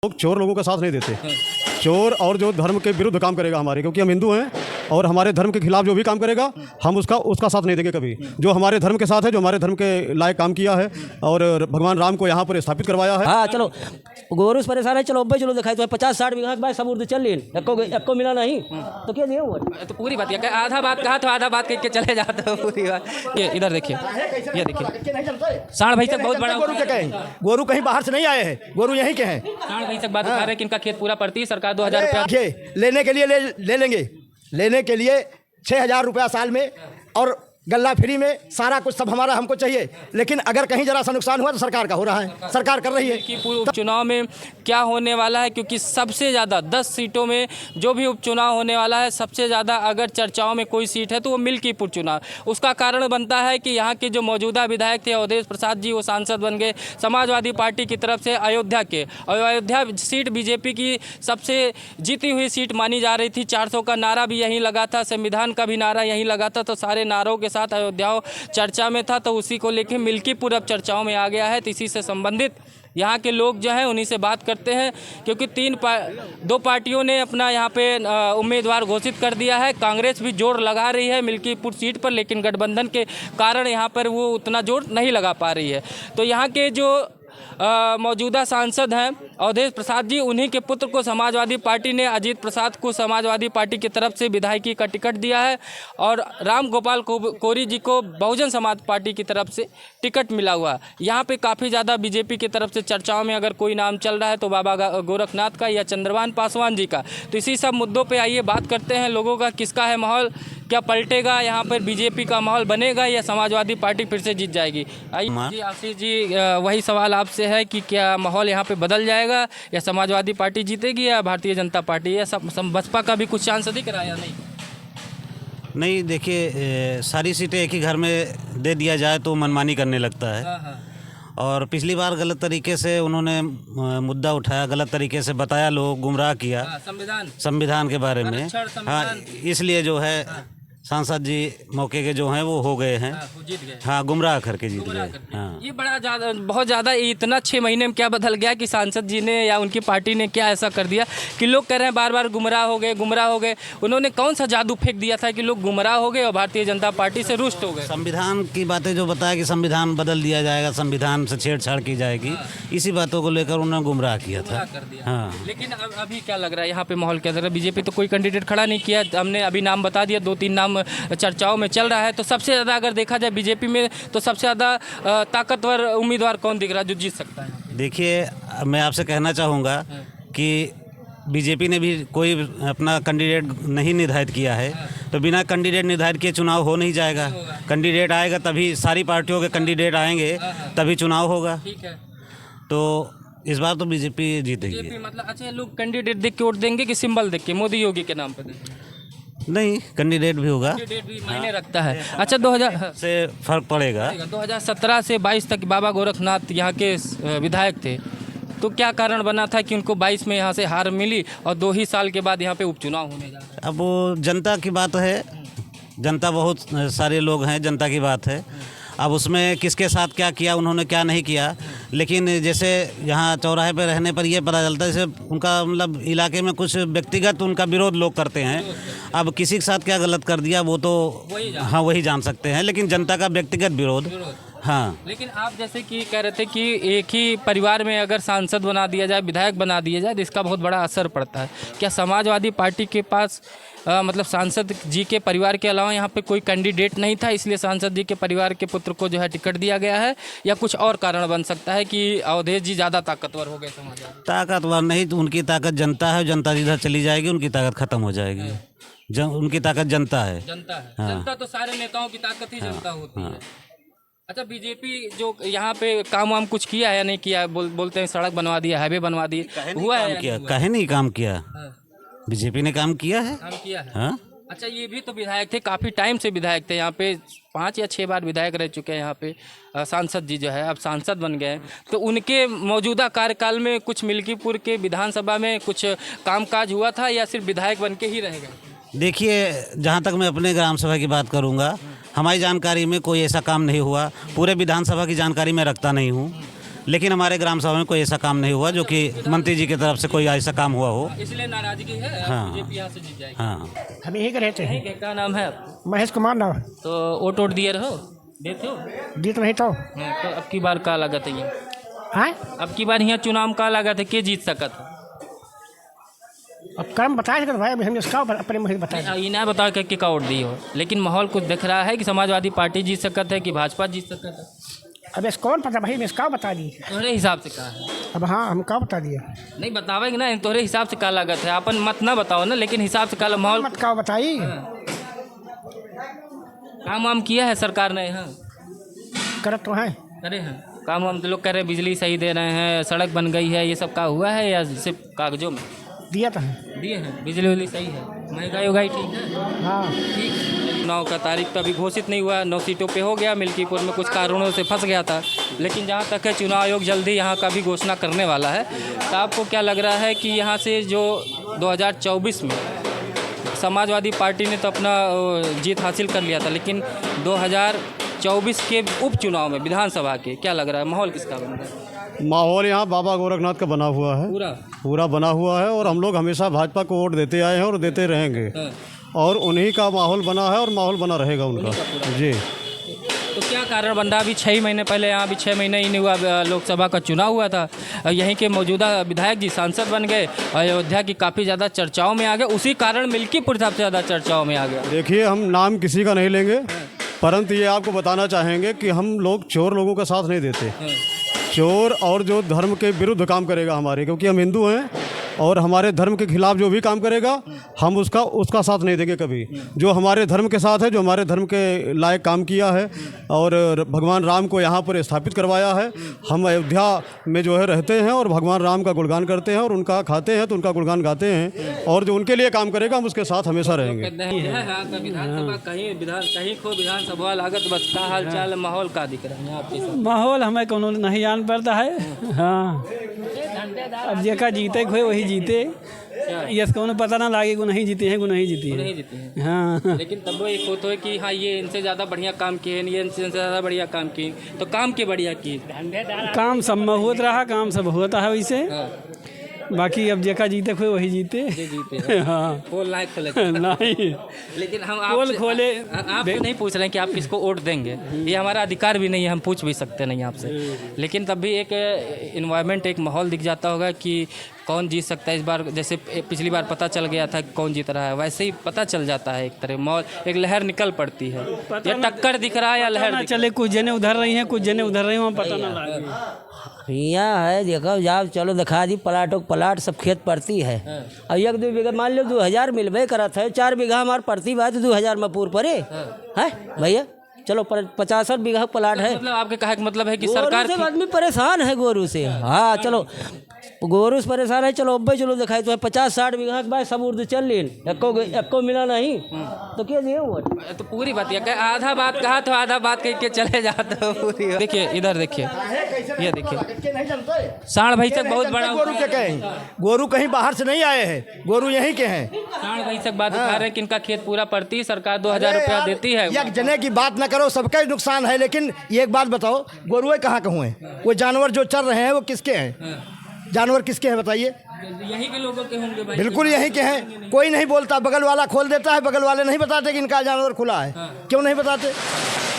लोग चोर लोगों का साथ नहीं देते। चोर और जो धर्म के विरुद्ध काम करेगा हमारे, क्योंकि हम हिंदू हैं और हमारे धर्म के खिलाफ जो भी काम करेगा हम उसका साथ नहीं देंगे कभी। जो हमारे धर्म के साथ है, जो हमारे धर्म के लायक काम किया है और भगवान राम को यहाँ पर स्थापित करवाया है। हाँ चलो गोरू से परेशान है, चलो भाई चलो दिखाई तो 50-60 बीघा भाई सब उर्द चल लीन एको मिला नहीं तो क्या दिए वो तो पूरी बात ये आधा बात कहा तो आधा बात कह के चले जाते हो पूरी बात। ये इधर देखिए, ये देखिए साढ़ भाई तक बहुत बड़ा गोरू कहीं बाहर से नहीं आए हैं, गोरू यहीं के हैं। साढ़ भाई तक बात बता रहे कि इनका खेत पूरा पड़ती है, सरकार 2000 रुपया लेने के लिए ले लेंगे, लेने के लिए 6000 रुपया साल में और गल्ला फ्री में, सारा कुछ सब हमारा हमको चाहिए। लेकिन अगर कहीं जरा सा नुकसान हुआ तो सरकार का हो रहा है, सरकार कर रही है कि पूरे उपचुनाव में क्या होने वाला है, क्योंकि सबसे ज़्यादा 10 सीटों में जो भी उपचुनाव होने वाला है, सबसे ज़्यादा अगर चर्चाओं में कोई सीट है तो वो मिल्कीपुर चुनाव। उसका कारण बनता है कि यहाँ के जो मौजूदा विधायक थे अवधेश प्रसाद जी, वो सांसद बन गए समाजवादी पार्टी की तरफ से अयोध्या के, और अयोध्या सीट बीजेपी की सबसे जीती हुई सीट मानी जा रही थी। 400 का नारा भी यहीं लगा था, संविधान का भी नारा यहीं लगा था, तो सारे नारों के साथ अयोध्या चर्चा में था। तो उसी को लेकर मिल्कीपुर अब चर्चाओं में आ गया है। तो इसी से संबंधित यहाँ के लोग जो हैं उन्हीं से बात करते हैं, क्योंकि दो पार्टियों ने अपना यहाँ पे उम्मीदवार घोषित कर दिया है। कांग्रेस भी जोर लगा रही है मिल्कीपुर सीट पर, लेकिन गठबंधन के कारण यहाँ पर वो उतना जोर नहीं लगा पा रही है। तो यहाँ के जो मौजूदा सांसद हैं अवधेश प्रसाद जी, उन्हीं के पुत्र को समाजवादी पार्टी ने, अजीत प्रसाद को समाजवादी पार्टी की तरफ से विधायकी का टिकट दिया है, और राम गोपाल कोरी जी को बहुजन समाज पार्टी की तरफ से टिकट मिला हुआ है। यहाँ पे काफ़ी ज़्यादा बीजेपी की तरफ से चर्चाओं में अगर कोई नाम चल रहा है तो बाबा गोरखनाथ का या चंद्रभान पासवान जी का। तो इसी सब मुद्दों पर आइए बात करते हैं लोगों का किसका है माहौल, क्या पलटेगा यहाँ पर, बीजेपी का माहौल बनेगा या समाजवादी पार्टी फिर से जीत जाएगी। आइए जी आशीष जी, वही सवाल आपसे है कि क्या माहौल यहाँ पे बदल जाएगा या समाजवादी पार्टी जीतेगी या भारतीय जनता पार्टी, या बसपा का भी कुछ चांस दिख रहा है या नहीं? नहीं, देखिए सारी सीटें एक ही घर में दे दिया जाए तो मनमानी करने लगता है। और पिछली बार गलत तरीके से उन्होंने मुद्दा उठाया, गलत तरीके से बताया, लोग गुमराह किया संविधान के बारे में। हाँ, इसलिए जो है सांसद जी मौके के जो हैं वो हो गए हैं, जीत गए। हाँ, गुमराह करके जीत गए। हाँ, ये बहुत ज़्यादा इतना 6 महीने में क्या बदल गया कि सांसद जी ने या उनकी पार्टी ने क्या ऐसा कर दिया कि लोग कह रहे हैं बार बार गुमराह हो गए। उन्होंने कौन सा जादू फेंक दिया था कि लोग गुमराह हो गए और भारतीय जनता पार्टी से रुष्ट हो गए? संविधान की बातें जो बताया कि संविधान बदल दिया जाएगा, संविधान से छेड़छाड़ की जाएगी, इसी बातों को लेकर उन्होंने गुमराह किया था। हाँ, लेकिन अभी क्या लग रहा है यहाँ पे माहौल क्या लग रहा है? बीजेपी तो कोई कैंडिडेट खड़ा नहीं किया, हमने अभी नाम बता दिया, 2-3 नाम चर्चाओं में चल रहा है। तो सबसे ज़्यादा अगर देखा जाए बीजेपी में तो सबसे ज़्यादा ताकतवर उम्मीदवार कौन दिख रहा है जो जीत सकता है? देखिए, मैं आपसे कहना चाहूँगा कि बीजेपी ने भी कोई अपना कैंडिडेट नहीं निर्धारित किया है, तो बिना कैंडिडेट निर्धारित किए चुनाव हो नहीं जाएगा। कैंडिडेट आएगा तभी, सारी पार्टियों के कैंडिडेट आएंगे तभी चुनाव होगा। ठीक है, तो इस बार तो बीजेपी जीतेगी। मतलब अच्छा, लोग कैंडिडेट देख के वोट देंगे कि सिंबल देख के, मोदी योगी के नाम पर? नहीं, कैंडिडेट भी होगा, कैंडिडेट भी मायने रखता है। अच्छा, 2000 से फर्क पड़ेगा। 2017 से 22 तक बाबा गोरखनाथ यहाँ के विधायक थे, तो क्या कारण बना था कि उनको 22 में यहाँ से हार मिली और 2 ही साल के बाद यहाँ पे उपचुनाव होने जा रहा है? अब वो जनता की बात है, जनता बहुत सारे लोग हैं, जनता की बात है। अब उसमें किसके साथ क्या किया उन्होंने, क्या नहीं किया, लेकिन जैसे यहाँ चौराहे पर रहने पर ये पता चलता है जैसे उनका मतलब इलाके में कुछ व्यक्तिगत उनका विरोध लोग करते हैं। अब किसी के साथ क्या गलत कर दिया वो तो हाँ वही जान सकते हैं, लेकिन जनता का व्यक्तिगत विरोध। हाँ, लेकिन आप जैसे कि कह रहे थे कि एक ही परिवार में अगर सांसद बना दिया जाए, विधायक बना दिया जाए, तो इसका बहुत बड़ा असर पड़ता है। क्या समाजवादी पार्टी के पास मतलब सांसद जी के परिवार के अलावा यहाँ पे कोई कैंडिडेट नहीं था, इसलिए सांसद जी के परिवार के पुत्र को जो है टिकट दिया गया है, या कुछ और कारण बन सकता है कि अवधेश जी ज़्यादा ताकतवर हो गए समाजवादी? ताकतवर नहीं, तो उनकी ताकत जनता है, जनता जिधर चली जाएगी उनकी ताकत खत्म हो जाएगी। उनकी ताकत जनता है। हाँ। जनता तो सारे नेताओं की ताकत ही जनता होती है। अच्छा, बीजेपी जो यहाँ पे काम वाम कुछ किया है या नहीं किया? बोलते हैं सड़क बनवा दिया, हाईवे बनवा दिए, हुआ है? कहे नहीं काम किया, बीजेपी ने काम किया है। हाँ? अच्छा, ये भी तो विधायक थे, काफ़ी टाइम से विधायक थे यहाँ पे, 5 या 6 बार विधायक रह चुके हैं यहाँ पे। सांसद जी जो है अब सांसद बन गए हैं, तो उनके मौजूदा कार्यकाल में कुछ मिल्कीपुर के विधानसभा में कुछ कामकाज हुआ था या सिर्फ विधायक बन के ही रह गए? देखिए, जहाँ तक मैं अपने ग्राम सभा की बात करूँगा, हमारी जानकारी में कोई ऐसा काम नहीं हुआ। पूरे विधानसभा की जानकारी मैं रखता नहीं हूँ, लेकिन हमारे ग्राम सभा में कोई ऐसा काम नहीं हुआ जो कि मंत्री जी की तरफ से कोई ऐसा काम हुआ हो। इसलिए नाराजगी है। हाँ। बीजेपी यहाँ से जीत जाएगी। हाँ, हम यहीं के रहते हैं। ठीक है, क्या नाम है आप? महेश कुमार नाम। तो वोट वोट दिए रहो, देते हो? जीत नहीं तो हाँ, तो अब की बार का लागत है ये? हाँ, अब की बार यहाँ चुनाव का लागत है, के जीत सकत है? अब कर्म बताए सकते भाई, अभी हम इसका अपने मुझे बताए। ये ना बता के का वोट दी हो, लेकिन माहौल कुछ दिख रहा है कि समाजवादी पार्टी जीत सकत है कि भाजपा जीत सकत है? अब इस कौन पता भाई, इसका बता दी। तोहरे हिसाब से कहा है? अब हाँ, हम का बता दिया। नहीं बतावेंगे ना, तोहरे हिसाब से का लागत है, अपन मत ना बताओ ना, लेकिन हिसाब से का माहौल। मत का बताई। काम वाम किया है सरकार ने यहाँ? करत तो है। करे हैं काम वाम, तो लोग कह रहे हैं बिजली सही दे रहे हैं, सड़क बन गई है, ये सब का हुआ है या सिर्फ कागजों में दिया तो है। दिए हैं? बिजली उजली सही है, महंगाई उगाई ठीक है? हाँ, ठीक। चुनाव का तारीख तो अभी घोषित नहीं हुआ, 9 सीटों पे हो गया, मिल्कीपुर में कुछ कारणों से फंस गया था, लेकिन जहाँ तक है चुनाव आयोग जल्दी यहाँ का भी घोषणा करने वाला है। तो आपको क्या लग रहा है कि यहाँ से जो 2024 में समाजवादी पार्टी ने तो अपना जीत हासिल कर लिया था, लेकिन 2024 के उपचुनाव में विधानसभा के क्या लग रहा है, माहौल किसका बन रहा है? माहौल यहाँ बाबा गोरखनाथ का बना हुआ है, पूरा बना हुआ है, और हम लोग हमेशा भाजपा को वोट देते आए हैं और देते रहेंगे। हाँ। और उन्हीं का माहौल बना है और माहौल बना रहेगा उनका। जी। तो क्या कारण बन रहा? अभी 6 महीने पहले यहाँ, अभी 6 महीने ही नहीं हुआ, लोकसभा का चुनाव हुआ था, यहीं के मौजूदा विधायक जी सांसद बन गए, अयोध्या की काफ़ी ज़्यादा चर्चाओं में आ गए, उसी कारण मिल्कीपुर सबसे ज़्यादा चर्चाओं में आ गया। देखिए, हम नाम किसी का नहीं लेंगे, परंतु ये आपको बताना चाहेंगे कि हम लोग चोर लोगों का साथ नहीं देते। चोर और जो धर्म के विरुद्ध काम करेगा हमारे, क्योंकि हम हिंदू हैं, और हमारे धर्म के खिलाफ जो भी काम करेगा हम उसका साथ नहीं देंगे कभी। जो हमारे धर्म के साथ है, जो हमारे धर्म के लायक काम किया है और भगवान राम को यहाँ पर स्थापित करवाया है, हम अयोध्या में जो है रहते हैं और भगवान राम का गुणगान करते हैं और उनका खाते हैं तो उनका गुणगान गाते हैं, और जो उनके लिए काम करेगा हम उसके साथ हमेशा रहेंगे। विधानसभा कहीं खो विधानसभा लागत, बस का हाल चाल माहौल का दिख रहा है आपके साथ? माहौल हमें कोनो नहीं जान पड़ता है। हाँ, अब जेका जीते खोए वही जीते, ये कोनो पता ना लागे को नहीं जीते हैं, को नहीं जीते नहीं जीते हैं। हाँ, लेकिन तब वो एक होता है कि हाँ ये इनसे ज़्यादा बढ़िया काम किए, ये इनसे ज़्यादा बढ़िया काम किए, तो काम के बढ़िया किए, काम सब में होता रहा, काम सब होता है वैसे। बाकी अब जेका जीते खोए वही जीते। जीते हाँ, पोल लायक खोले नहीं, लेकिन हम पोल खोले आपसे नहीं पूछ रहे हैं कि आप किसको वोट देंगे, ये हमारा अधिकार भी नहीं है, हम पूछ भी सकते नहीं आपसे, लेकिन तब भी एक इन्वायरमेंट, एक माहौल दिख जाता होगा कि कौन जीत सकता है इस बार। जैसे पिछली बार पता चल गया था कि कौन जीत रहा है, वैसे ही पता चल जाता है, एक तरह माहौल, एक लहर निकल पड़ती है। ये टक्कर दिख रहा है या लहर ना चले, कुछ जने उधर रही हैं, कुछ जने उधर रही हैं, वहाँ पता ना लगे। यहाँ है, देखो जाओ, चलो दिखा दी, प्लाटों प्लाट सब खेत पड़ती है। और 1-2 बीघा मान लो 2000 मिलबे करत है, 4 बीघा हमारे पड़ती बात 2000 में पूर पड़े है भैया। चलो 50 बीघा प्लाट है, मतलब आपके कहा मतलब है कि गोरू सरकार से आदमी परेशान है, गोरू से। हाँ चलो, गोरू से परेशान है, चलो अब्बे चलो दिखाई तो 50-60 बीघा के बाद सब उर्द चल लीन, एको मिला नहीं तो क्या दिए वोट? तो पूरी बात ये आधा बात कहा तो आधा बात कह के चले जाते हो पूरी। देखिए इधर देखिए, ये देखिए साढ़ भैंसक बहुत बड़ा गोरू के कहें, गोरू कहीं बाहर से नहीं आए हैं, गोरू यहीं के हैं। साढ़ भैंसक बात उठा रहे हैं कि इनका खेत पूरा पड़ती, सरकार 2000 रुपया देती है। एक जने की बात न करो, सबका ही नुकसान है। लेकिन ये एक बात बताओ, गोरुए कहाँ कहूँ हैं? वो जानवर जो चल रहे हैं वो किसके हैं? जानवर किसके हैं बताइए? यहीं के लोगों के होंगे भाई। बिल्कुल यहीं के हैं। कोई नहीं बोलता, बगल वाला खोल देता है, बगल वाले नहीं बताते कि इनका जानवर खुला है। क्यों नहीं बताते?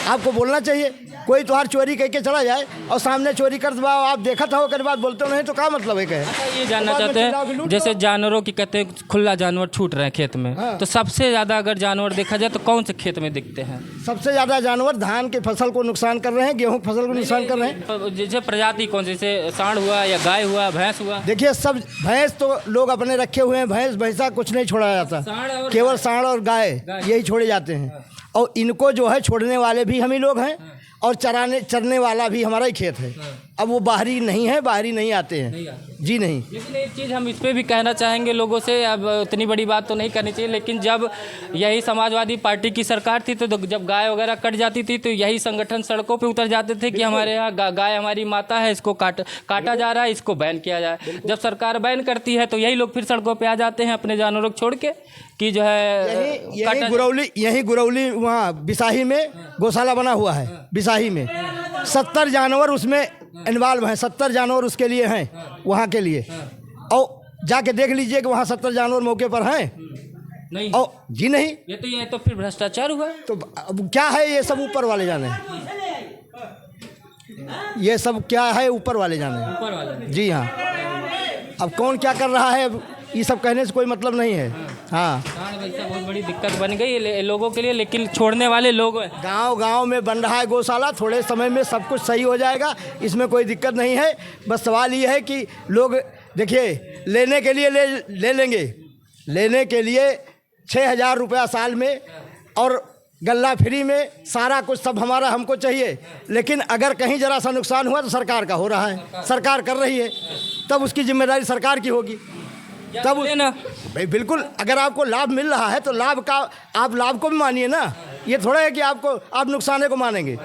आपको बोलना चाहिए। कोई तुम्हार चोरी कह के चला जाए और सामने चोरी कर दो, आप देखा था, कर बाद बोलते हो नहीं तो क्या मतलब है? कहे ये जानना चाहते हैं, जैसे जानवरों की कहते हैं खुला जानवर छूट रहे हैं खेत में, तो सबसे ज़्यादा अगर जानवर देखा जाए तो कौन से खेत में दिखते हैं? सबसे ज़्यादा जानवर धान की फसल को नुकसान कर रहे हैं, गेहूँ की फसल को नुकसान कर रहे हैं। जैसे प्रजाति कौन सी, जैसे सांड हुआ या गाय हुआ, भैंस हुआ? देखिए, सब भैंस तो लोग अपने रखे हुए हैं, भैंस भैंसा कुछ नहीं छोड़ा जाता, केवल सांड और गाय यही छोड़े जाते हैं। और इनको जो है छोड़ने वाले भी हम ही लोग हैं और चरने वाला भी हमारा ही खेत है। अब वो बाहरी नहीं है, बाहरी नहीं आते हैं जी, नहीं। लेकिन एक चीज़ हम इस पर भी कहना चाहेंगे लोगों से, अब उतनी बड़ी बात तो नहीं करनी चाहिए, लेकिन जब यही समाजवादी पार्टी की सरकार थी तो जब गाय वगैरह कट जाती थी तो यही संगठन सड़कों पे उतर जाते थे कि हमारे यहाँ गाय हमारी माता है, इसको काटा जा रहा है, इसको बैन किया जाए। जब सरकार बैन करती है तो यही लोग फिर सड़कों पर आ जाते हैं अपने जानवरों को छोड़ के कि जो है यही गुरौली वहाँ बिसाही में गौशाला बना हुआ है। बिसाही में 70 जानवर उसमें इन्वॉल्व हैं, 70 जानवर उसके लिए हैं, वहाँ के लिए। और जाके देख लीजिए कि वहाँ 70 जानवर मौके पर हैं। नहीं और जी नहीं, ये तो फिर भ्रष्टाचार हुआ। तो अब क्या है, ये सब ऊपर वाले जाने, ये सब क्या है ऊपर वाले जाने। ऊपर वाला जी हाँ, अब कौन क्या कर रहा है, अब ये सब कहने से कोई मतलब नहीं है। हाँ, वैसा बहुत बड़ी दिक्कत बन गई है लोगों के लिए, लेकिन छोड़ने वाले लोग हैं। गांव में बन रहा है गौशाला, थोड़े समय में सब कुछ सही हो जाएगा, इसमें कोई दिक्कत नहीं है। बस सवाल ये है कि लोग देखिए लेने के लिए ले लेंगे, लेने के लिए 6,000 रुपया साल में और गल्ला फ्री में, सारा कुछ सब हमारा हमको चाहिए। लेकिन अगर कहीं ज़रा सा नुकसान हुआ तो सरकार का हो रहा है, सरकार कर रही है, तब उसकी जिम्मेदारी सरकार की होगी। तब ना भाई बिल्कुल, अगर आपको लाभ मिल रहा है तो लाभ का आप लाभ को भी मानिए ना। ये थोड़ा है कि आप नुकसाने को मानेंगे।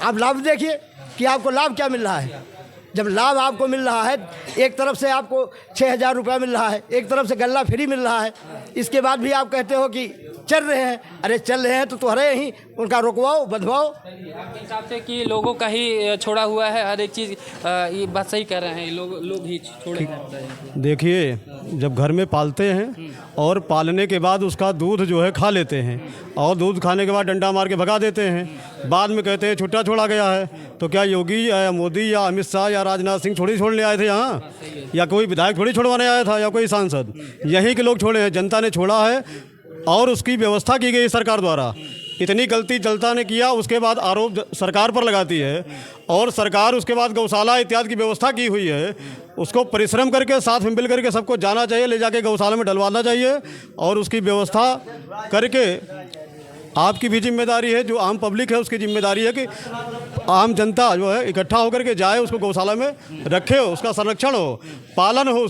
आप लाभ देखिए कि आपको लाभ क्या मिल रहा है। जब लाभ आपको मिल रहा है, एक तरफ से आपको 6,000 रुपया मिल रहा है, एक तरफ से गल्ला फ्री मिल रहा है, इसके बाद भी आप कहते हो कि चल रहे हैं। अरे चल रहे हैं तो तुम्हारे ही उनका रुकवाओ, बंधवाओ। आपके हिसाब से कि लोगों का ही छोड़ा हुआ है हर एक चीज़, ये बात सही कह रहे हैं, लोग ही छोड़े हैं। देखिए, जब घर में पालते हैं और पालने के बाद उसका दूध जो है खा लेते हैं, और दूध खाने के बाद डंडा मार के भगा देते हैं, बाद में कहते हैं छुट्टा छोड़ा गया है। तो क्या योगी या मोदी या अमित शाह या राजनाथ सिंह थोड़ी छोड़ने आए थे यहाँ, या कोई विधायक थोड़ी छोड़वाने आया था, या कोई सांसद? यहीं के लोग छोड़े हैं, जनता ने छोड़ा है और उसकी व्यवस्था की गई सरकार द्वारा। इतनी गलती जनता ने किया, उसके बाद आरोप सरकार पर लगाती है, और सरकार उसके बाद गौशाला इत्यादि की व्यवस्था की हुई है। उसको परिश्रम करके साथ में मिल करके सबको जाना चाहिए, ले जाके गौशाला में डलवाना चाहिए, और उसकी व्यवस्था करके आपकी भी जिम्मेदारी है, जो आम पब्लिक है उसकी जिम्मेदारी है कि आम जनता जो है इकट्ठा होकर के जाए, उसको गौशाला में रखे, उसका संरक्षण हो, पालन हो,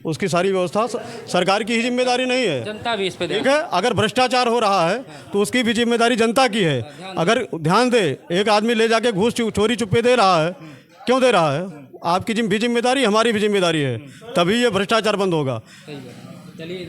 उसकी सारी व्यवस्था सरकार की ही जिम्मेदारी नहीं है, जनता भी इस पे ठीक है। अगर भ्रष्टाचार हो रहा है तो उसकी भी जिम्मेदारी जनता की है। अगर ध्यान दे, एक आदमी ले जाके घूस चोरी चुप्पे दे रहा है, क्यों दे रहा है? आपकी भी जिम्मेदारी, हमारी भी जिम्मेदारी है, तभी ये भ्रष्टाचार बंद होगा। चलिए।